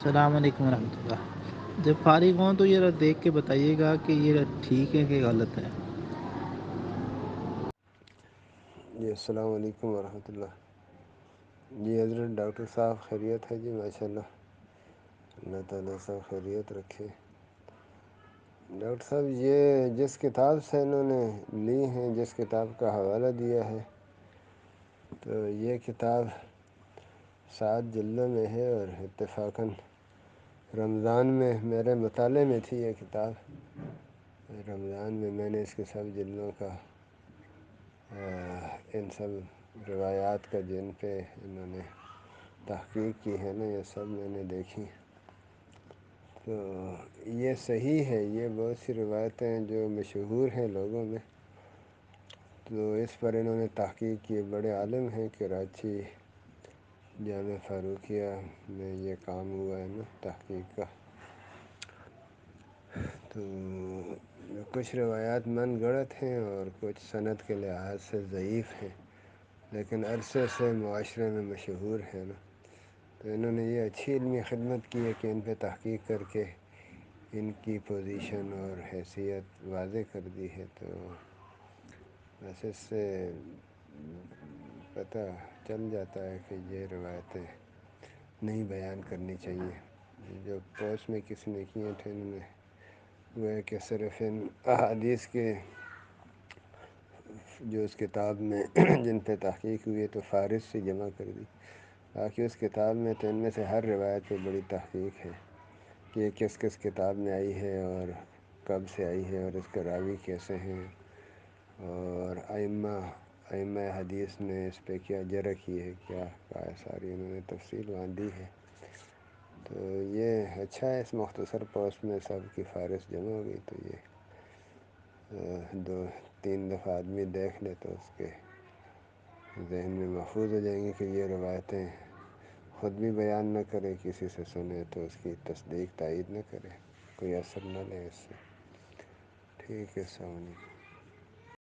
السلام علیکم ورحمۃ اللہ۔ جب فارغ ہوں تو یہ دیکھ کے بتائیے گا کہ یہ ٹھیک ہے کہ غلط ہے۔ جی السلام علیکم ورحمۃ اللہ۔ جی حضرت ڈاکٹر صاحب خیریت ہے؟ جی ماشاء اللہ، اللہ تعالیٰ سب خیریت رکھے۔ ڈاکٹر صاحب یہ جس کتاب سے انہوں نے لی ہیں، جس کتاب کا حوالہ دیا ہے، تو یہ کتاب 7 جلدوں میں ہے، اور اتفاقاً رمضان میں میرے مطالعے میں تھی یہ کتاب۔ رمضان میں میں نے اس کے سب جلدوں کا ان سب روایات کا جن پہ انہوں نے تحقیق کی ہے نا، یہ سب میں نے دیکھی۔ تو یہ صحیح ہے، یہ بہت سی روایتیں جو مشہور ہیں لوگوں میں، تو اس پر انہوں نے تحقیق کی۔ بڑے عالم ہیں، کراچی جامعہ فاروقیہ میں یہ کام ہوا ہے نا تحقیق کا۔ تو کچھ روایات من گڑت ہیں اور کچھ سند کے لحاظ سے ضعیف ہیں، لیکن عرصے سے معاشرے میں مشہور ہیں نا، تو انہوں نے یہ اچھی علمی خدمت کی ہے کہ ان پہ تحقیق کر کے ان کی پوزیشن اور حیثیت واضح کر دی ہے۔ تو بس اس سے پتہ چل جاتا ہے کہ یہ روایتیں نہیں بیان کرنی چاہیے۔ جو پوسٹ میں کسی نے کیے تھے، انہوں نے وہ ہے کہ صرف ان احادیث کے جو اس کتاب میں جن پہ تحقیق ہوئی ہے تو فہرست سے جمع کر دی، باقی اس کتاب میں تو ان میں سے ہر روایت پہ بڑی تحقیق ہے کہ یہ کس کس کتاب میں آئی ہے اور کب سے آئی ہے، اور اس کے راوی کیسے ہیں، اور ائمہ حدیث نے اس پہ کیا جرح کی ہے، کیا کہا ہے، ساری انہوں نے تفصیل وہاں دی ہے۔ تو یہ اچھا ہے، اس مختصر پوسٹ میں سب کی فہرست جمع ہو گئی، تو یہ 2-3 دفعہ آدمی دیکھ لے تو اس کے ذہن میں محفوظ ہو جائیں گی کہ یہ روایتیں خود بھی بیان نہ کرے، کسی سے سنے تو اس کی تصدیق تائید نہ کرے، کوئی اثر نہ لے اس سے۔ ٹھیک ہے، السلام علیکم۔